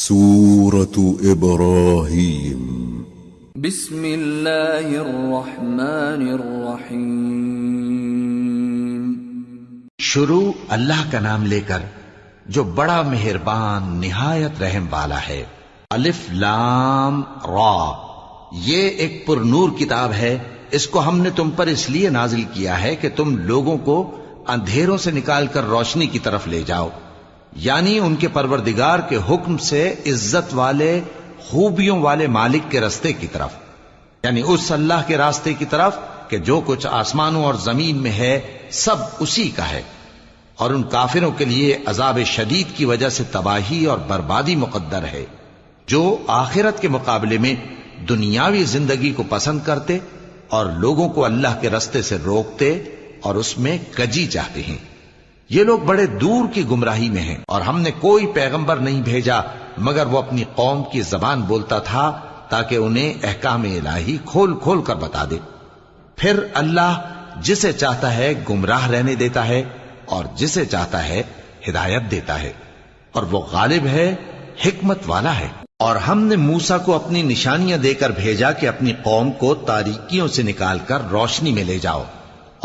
سورة إبراهيم. بسم اللہ الرحمن الرحیم. شروع اللہ کا نام لے کر جو بڑا مہربان نہایت رحم والا ہے. الف لام را، یہ ایک پر نور کتاب ہے. اس کو ہم نے تم پر اس لیے نازل کیا ہے کہ تم لوگوں کو اندھیروں سے نکال کر روشنی کی طرف لے جاؤ، یعنی ان کے پروردگار کے حکم سے عزت والے خوبیوں والے مالک کے راستے کی طرف، یعنی اس اللہ کے راستے کی طرف کہ جو کچھ آسمانوں اور زمین میں ہے سب اسی کا ہے. اور ان کافروں کے لیے عذاب شدید کی وجہ سے تباہی اور بربادی مقدر ہے، جو آخرت کے مقابلے میں دنیاوی زندگی کو پسند کرتے اور لوگوں کو اللہ کے راستے سے روکتے اور اس میں کجی چاہتے ہیں. یہ لوگ بڑے دور کی گمراہی میں ہیں، اور ہم نے کوئی پیغمبر نہیں بھیجا مگر وہ اپنی قوم کی زبان بولتا تھا تاکہ انہیں احکام الہی کھول کھول کر بتا دے. پھر اللہ جسے چاہتا ہے گمراہ رہنے دیتا ہے اور جسے چاہتا ہے ہدایت دیتا ہے، اور وہ غالب ہے، حکمت والا ہے. اور ہم نے موسیٰ کو اپنی نشانیاں دے کر بھیجا کہ اپنی قوم کو تاریکیوں سے نکال کر روشنی میں لے جاؤ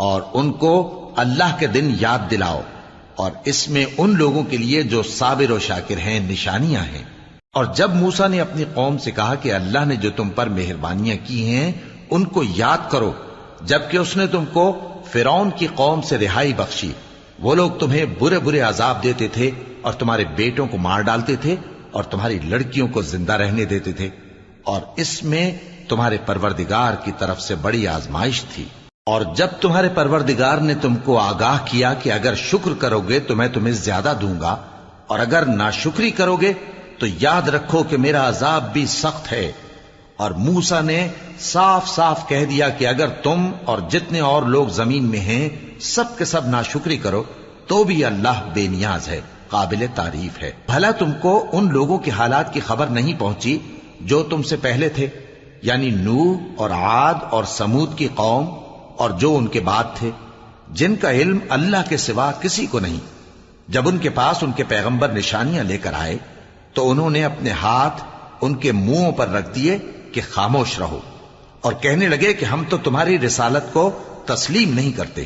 اور ان کو اللہ کے دن یاد دلاؤ، اور اس میں ان لوگوں کے لیے جو صابر و شاکر ہیں نشانیاں ہیں. اور جب موسیٰ نے اپنی قوم سے کہا کہ اللہ نے جو تم پر مہربانیاں کی ہیں ان کو یاد کرو، جبکہ اس نے تم کو فرعون کی قوم سے رہائی بخشی. وہ لوگ تمہیں برے برے عذاب دیتے تھے اور تمہارے بیٹوں کو مار ڈالتے تھے اور تمہاری لڑکیوں کو زندہ رہنے دیتے تھے، اور اس میں تمہارے پروردگار کی طرف سے بڑی آزمائش تھی. اور جب تمہارے پروردگار نے تم کو آگاہ کیا کہ اگر شکر کرو گے تو میں تمہیں زیادہ دوں گا، اور اگر ناشکری کرو گے تو یاد رکھو کہ میرا عذاب بھی سخت ہے. اور موسیٰ نے صاف صاف کہہ دیا کہ اگر تم اور جتنے اور لوگ زمین میں ہیں سب کے سب ناشکری کرو تو بھی اللہ بے نیاز ہے، قابل تعریف ہے. بھلا تم کو ان لوگوں کے حالات کی خبر نہیں پہنچی جو تم سے پہلے تھے، یعنی نوح اور عاد اور سمود کی قوم اور جو ان کے بعد تھے، جن کا علم اللہ کے سوا کسی کو نہیں. جب ان کے پاس ان کے پیغمبر نشانیاں لے کر آئے تو انہوں نے اپنے ہاتھ ان کے منہوں پر رکھ دیے کہ خاموش رہو، اور کہنے لگے کہ ہم تو تمہاری رسالت کو تسلیم نہیں کرتے،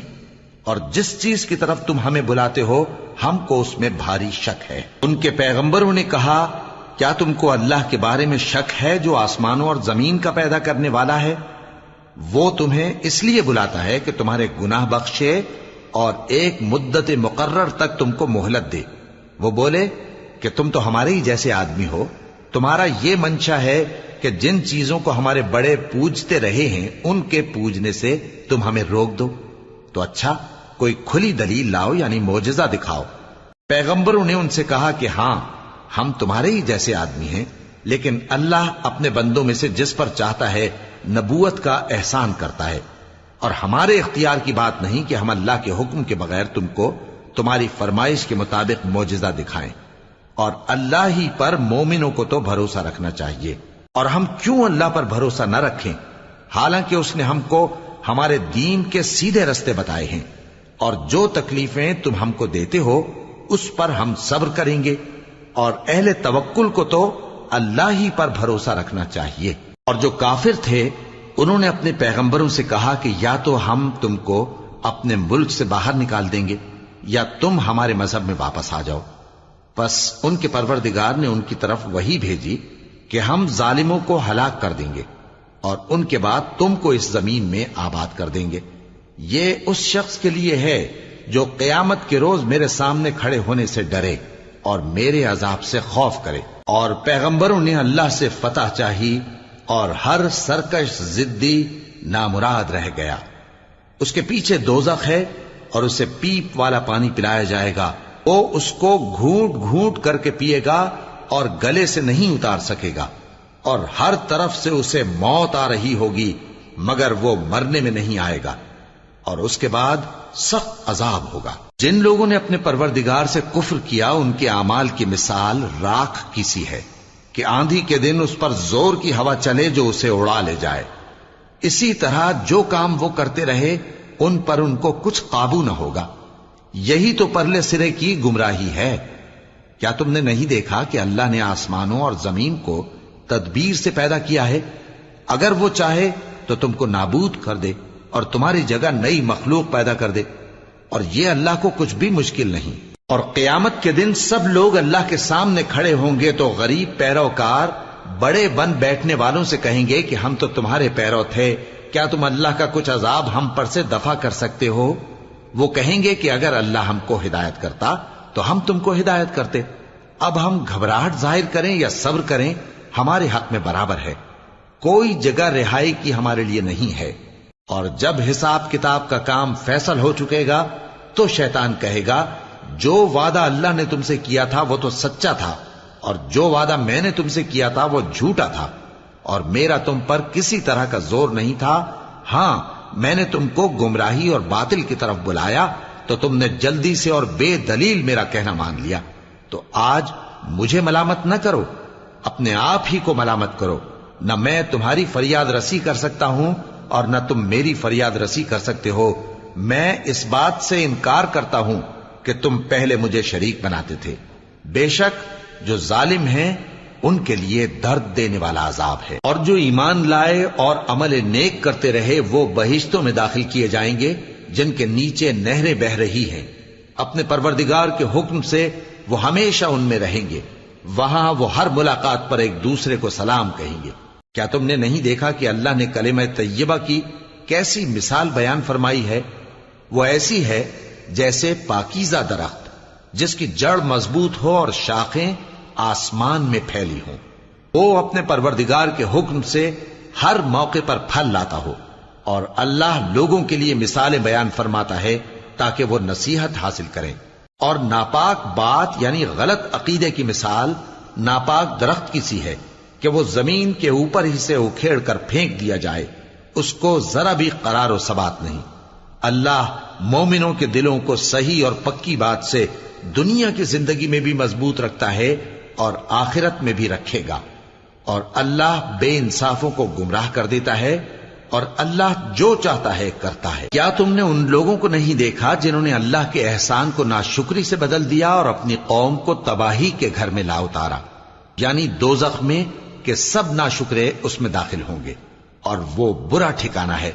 اور جس چیز کی طرف تم ہمیں بلاتے ہو ہم کو اس میں بھاری شک ہے. ان کے پیغمبروں نے کہا کیا تم کو اللہ کے بارے میں شک ہے جو آسمانوں اور زمین کا پیدا کرنے والا ہے؟ وہ تمہیں اس لیے بلاتا ہے کہ تمہارے گناہ بخشے اور ایک مدت مقرر تک تم کو مہلت دے. وہ بولے کہ تم تو ہمارے ہی جیسے آدمی ہو، تمہارا یہ منشا ہے کہ جن چیزوں کو ہمارے بڑے پوجتے رہے ہیں ان کے پوجنے سے تم ہمیں روک دو. تو اچھا کوئی کھلی دلیل لاؤ، یعنی معجزہ دکھاؤ. پیغمبروں نے ان سے کہا کہ ہاں ہم تمہارے ہی جیسے آدمی ہیں، لیکن اللہ اپنے بندوں میں سے جس پر چاہتا ہے نبوت کا احسان کرتا ہے، اور ہمارے اختیار کی بات نہیں کہ ہم اللہ کے حکم کے بغیر تم کو تمہاری فرمائش کے مطابق معجزہ دکھائیں. اور اللہ ہی پر مومنوں کو تو بھروسہ رکھنا چاہیے. اور ہم کیوں اللہ پر بھروسہ نہ رکھیں حالانکہ اس نے ہم کو ہمارے دین کے سیدھے رستے بتائے ہیں، اور جو تکلیفیں تم ہم کو دیتے ہو اس پر ہم صبر کریں گے. اور اہل توکل کو تو اللہ ہی پر بھروسہ رکھنا چاہیے. اور جو کافر تھے انہوں نے اپنے پیغمبروں سے کہا کہ یا تو ہم تم کو اپنے ملک سے باہر نکال دیں گے یا تم ہمارے مذہب میں واپس آ جاؤ. پس ان کے پروردگار نے ان کی طرف وحی بھیجی کہ ہم ظالموں کو ہلاک کر دیں گے اور ان کے بعد تم کو اس زمین میں آباد کر دیں گے. یہ اس شخص کے لیے ہے جو قیامت کے روز میرے سامنے کھڑے ہونے سے ڈرے اور میرے عذاب سے خوف کرے. اور پیغمبروں نے اللہ سے فتح چاہی اور ہر سرکش ضدی نامراد رہ گیا. اس کے پیچھے دوزخ ہے اور اسے پیپ والا پانی پلایا جائے گا. وہ اس کو گھونٹ گھونٹ کر کے پیے گا اور گلے سے نہیں اتار سکے گا، اور ہر طرف سے اسے موت آ رہی ہوگی مگر وہ مرنے میں نہیں آئے گا، اور اس کے بعد سخت عذاب ہوگا. جن لوگوں نے اپنے پروردگار سے کفر کیا ان کے اعمال کی مثال راکھ کی سی ہے کہ آندھی کے دن اس پر زور کی ہوا چلے جو اسے اڑا لے جائے. اسی طرح جو کام وہ کرتے رہے ان پر ان کو کچھ قابو نہ ہوگا. یہی تو پرلے سرے کی گمراہی ہے. کیا تم نے نہیں دیکھا کہ اللہ نے آسمانوں اور زمین کو تدبیر سے پیدا کیا ہے؟ اگر وہ چاہے تو تم کو نابود کر دے اور تمہاری جگہ نئی مخلوق پیدا کر دے، اور یہ اللہ کو کچھ بھی مشکل نہیں۔ اور قیامت کے دن سب لوگ اللہ کے سامنے کھڑے ہوں گے تو غریب پیروکار بڑے بن بیٹھنے والوں سے کہیں گے کہ ہم تو تمہارے پیرو تھے، کیا تم اللہ کا کچھ عذاب ہم پر سے دفع کر سکتے ہو؟ وہ کہیں گے کہ اگر اللہ ہم کو ہدایت کرتا تو ہم تم کو ہدایت کرتے۔ اب ہم گھبراہٹ ظاہر کریں یا صبر کریں ہمارے حق میں برابر ہے، کوئی جگہ رہائی کی ہمارے لیے نہیں ہے۔ اور جب حساب کتاب کا کام فیصل ہو چکے گا تو شیطان کہے گا جو وعدہ اللہ نے تم سے کیا تھا وہ تو سچا تھا، اور جو وعدہ میں نے تم سے کیا تھا وہ جھوٹا تھا، اور میرا تم پر کسی طرح کا زور نہیں تھا۔ ہاں، میں نے تم کو گمراہی اور باطل کی طرف بلایا تو تم نے جلدی سے اور بے دلیل میرا کہنا مان لیا۔ تو آج مجھے ملامت نہ کرو، اپنے آپ ہی کو ملامت کرو۔ نہ میں تمہاری فریاد رسی کر سکتا ہوں اور نہ تم میری فریاد رسی کر سکتے ہو۔ میں اس بات سے انکار کرتا ہوں کہ تم پہلے مجھے شریک بناتے تھے۔ بے شک جو ظالم ہیں ان کے لیے درد دینے والا عذاب ہے۔ اور جو ایمان لائے اور عمل نیک کرتے رہے وہ بہشتوں میں داخل کیے جائیں گے جن کے نیچے نہریں بہہ رہی ہیں۔ اپنے پروردگار کے حکم سے وہ ہمیشہ ان میں رہیں گے، وہاں وہ ہر ملاقات پر ایک دوسرے کو سلام کہیں گے۔ کیا تم نے نہیں دیکھا کہ اللہ نے کلمہ طیبہ کی کیسی مثال بیان فرمائی ہے؟ وہ ایسی ہے جیسے پاکیزہ درخت جس کی جڑ مضبوط ہو اور شاخیں آسمان میں پھیلی ہوں۔ وہ اپنے پروردگار کے حکم سے ہر موقع پر پھل لاتا ہو، اور اللہ لوگوں کے لیے مثالیں بیان فرماتا ہے تاکہ وہ نصیحت حاصل کریں۔ اور ناپاک بات یعنی غلط عقیدے کی مثال ناپاک درخت کی سی ہے کہ وہ زمین کے اوپر ہی سے اکھیڑ کر پھینک دیا جائے، اس کو ذرا بھی قرار و ثبات نہیں۔ اللہ مومنوں کے دلوں کو صحیح اور پکی بات سے دنیا کی زندگی میں بھی مضبوط رکھتا ہے اور آخرت میں بھی رکھے گا۔ اور اللہ بے انصافوں کو گمراہ کر دیتا ہے، اور اللہ جو چاہتا ہے کرتا ہے۔ کیا تم نے ان لوگوں کو نہیں دیکھا جنہوں نے اللہ کے احسان کو ناشکری سے بدل دیا اور اپنی قوم کو تباہی کے گھر میں لا اتارا، یعنی دوزخ میں، کہ سب ناشکرے اس میں داخل ہوں گے اور وہ برا ٹھکانہ ہے۔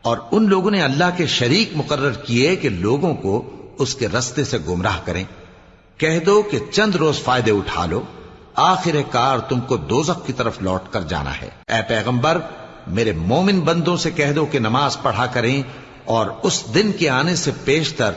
اور ان لوگوں نے اللہ کے شریک مقرر کیے کہ لوگوں کو اس کے رستے سے گمراہ کریں۔ کہہ دو کہ چند روز فائدے اٹھا لو، آخر کار تم کو دوزخ کی طرف لوٹ کر جانا ہے۔ اے پیغمبر، میرے مومن بندوں سے کہہ دو کہ نماز پڑھا کریں، اور اس دن کے آنے سے پیشتر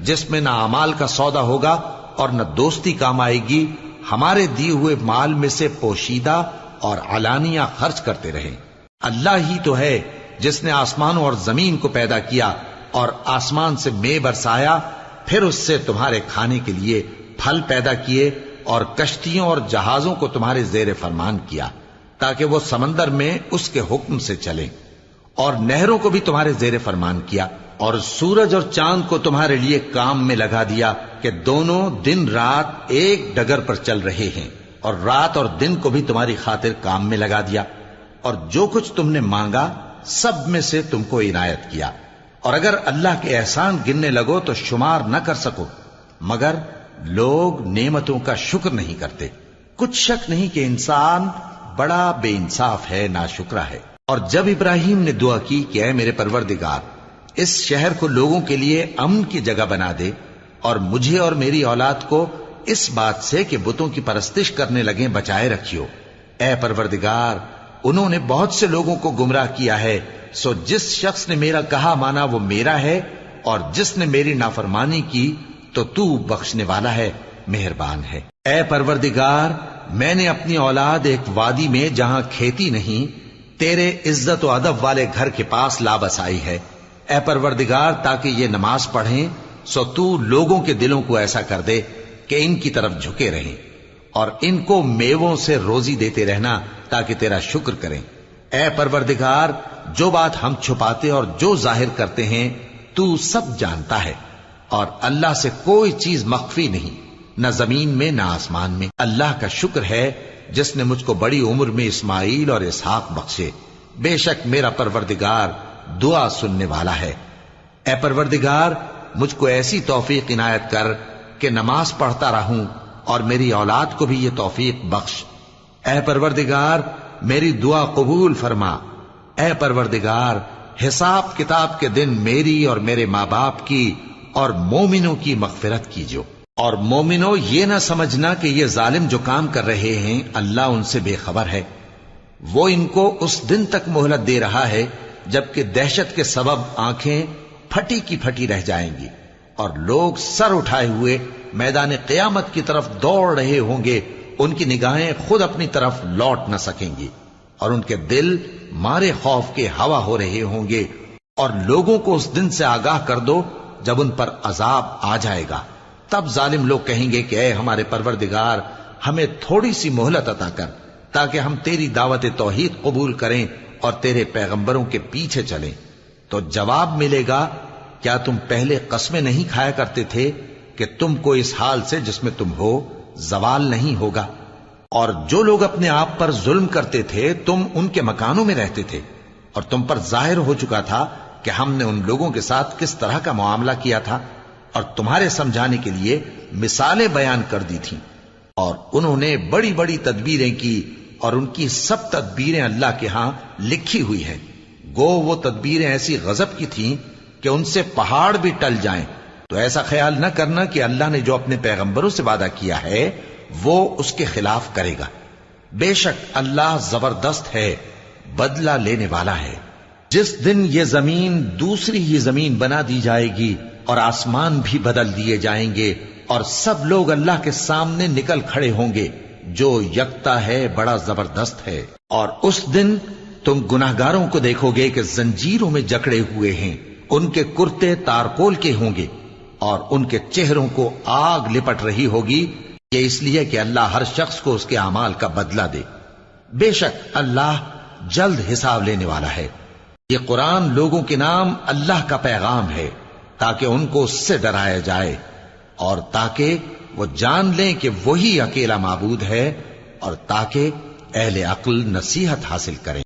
جس میں نہ اعمال کا سودا ہوگا اور نہ دوستی کام آئے گی، ہمارے دیے ہوئے مال میں سے پوشیدہ اور علانیہ خرچ کرتے رہیں۔ اللہ ہی تو ہے جس نے آسمانوں اور زمین کو پیدا کیا اور آسمان سے مے برسایا، پھر اس سے تمہارے کھانے کے لیے پھل پیدا کیے اور کشتیوں اور جہازوں کو تمہارے زیر فرمان کیا تاکہ وہ سمندر میں اس کے حکم سے چلیں، اور نہروں کو بھی تمہارے زیر فرمان کیا، اور سورج اور چاند کو تمہارے لیے کام میں لگا دیا کہ دونوں دن رات ایک ڈگر پر چل رہے ہیں، اور رات اور دن کو بھی تمہاری خاطر کام میں لگا دیا، اور جو کچھ تم نے مانگا سب میں سے تم کو عنایت کیا۔ اور اگر اللہ کے احسان گننے لگو تو شمار نہ کر سکو، مگر لوگ نعمتوں کا شکر نہیں کرتے۔ کچھ شک نہیں کہ انسان بڑا بے انصاف ہے، ناشکرا ہے۔ اور جب ابراہیم نے دعا کی کہ اے میرے پروردگار، اس شہر کو لوگوں کے لیے امن کی جگہ بنا دے، اور مجھے اور میری اولاد کو اس بات سے کہ بتوں کی پرستش کرنے لگیں بچائے رکھیو۔ اے پروردگار، انہوں نے بہت سے لوگوں کو گمراہ کیا ہے، سو جس شخص نے میرا کہا مانا وہ میرا ہے، اور جس نے میری نافرمانی کی تو تو بخشنے والا ہے، مہربان ہے۔ اے پروردگار، میں نے اپنی اولاد ایک وادی میں جہاں کھیتی نہیں، تیرے عزت و ادب والے گھر کے پاس لا بسائی ہے۔ اے پروردگار، تاکہ یہ نماز پڑھیں، سو تو لوگوں کے دلوں کو ایسا کر دے کہ ان کی طرف جھکے رہیں، اور ان کو میووں سے روزی دیتے رہنا تاکہ تیرا شکر کریں۔ اے پروردگار، جو بات ہم چھپاتے اور جو ظاہر کرتے ہیں تو سب جانتا ہے، اور اللہ سے کوئی چیز مخفی نہیں، نہ زمین میں نہ آسمان میں۔ اللہ کا شکر ہے جس نے مجھ کو بڑی عمر میں اسماعیل اور اسحاق بخشے، بے شک میرا پروردگار دعا سننے والا ہے۔ اے پروردگار، مجھ کو ایسی توفیق عنایت کر کہ نماز پڑھتا رہوں اور میری اولاد کو بھی یہ توفیق بخش۔ اے پروردگار میری دعا قبول فرما۔ اے پروردگار حساب کتاب کے دن میری اور میرے ماں باپ کی اور مومنوں کی مغفرت کیجو۔ اور مومنوں یہ نہ سمجھنا کہ یہ ظالم جو کام کر رہے ہیں اللہ ان سے بے خبر ہے، وہ ان کو اس دن تک مہلت دے رہا ہے جبکہ دہشت کے سبب آنکھیں پھٹی کی پھٹی رہ جائیں گی اور لوگ سر اٹھائے ہوئے میدان قیامت کی طرف دوڑ رہے ہوں گے، ان کی نگاہیں خود اپنی طرف لوٹ نہ سکیں گی اور ان کے دل مارے خوف کے ہوا ہو رہے ہوں گے۔ اور لوگوں کو اس دن سے آگاہ کر دو جب ان پر عذاب آ جائے گا، تب ظالم لوگ کہیں گے کہ اے ہمارے پروردگار ہمیں تھوڑی سی مہلت عطا کر تاکہ ہم تیری دعوت توحید قبول کریں اور تیرے پیغمبروں کے پیچھے چلیں۔ تو جواب ملے گا کیا تم پہلے قسمیں نہیں کھایا کرتے تھے کہ تم کو اس حال سے جس میں تم ہو زوال نہیں ہوگا؟ اور جو لوگ اپنے آپ پر ظلم کرتے تھے تم ان کے مکانوں میں رہتے تھے اور تم پر ظاہر ہو چکا تھا کہ ہم نے ان لوگوں کے ساتھ کس طرح کا معاملہ کیا تھا اور تمہارے سمجھانے کے لیے مثالیں بیان کر دی تھیں، اور انہوں نے بڑی بڑی تدبیریں کی اور ان کی سب تدبیریں اللہ کے ہاں لکھی ہوئی ہیں۔ گو وہ تدبیریں ایسی غضب کی تھیں کہ ان سے پہاڑ بھی ٹل جائیں، تو ایسا خیال نہ کرنا کہ اللہ نے جو اپنے پیغمبروں سے وعدہ کیا ہے وہ اس کے خلاف کرے گا۔ بے شک اللہ زبردست ہے، بدلہ لینے والا ہے۔ جس دن یہ زمین دوسری ہی زمین بنا دی جائے گی اور آسمان بھی بدل دیے جائیں گے اور سب لوگ اللہ کے سامنے نکل کھڑے ہوں گے جو یکتا ہے بڑا زبردست ہے۔ اور اس دن تم گناہگاروں کو دیکھو گے کہ زنجیروں میں جکڑے ہوئے ہیں، ان کے کرتے تارکول کے ہوں گے اور ان کے چہروں کو آگ لپٹ رہی ہوگی، یہ اس لیے کہ اللہ ہر شخص کو اس کے اعمال کا بدلہ دے۔ بے شک اللہ جلد حساب لینے والا ہے۔ یہ قرآن لوگوں کے نام اللہ کا پیغام ہے تاکہ ان کو اس سے ڈرایا جائے اور تاکہ وہ جان لیں کہ وہی اکیلا معبود ہے اور تاکہ اہل عقل نصیحت حاصل کریں۔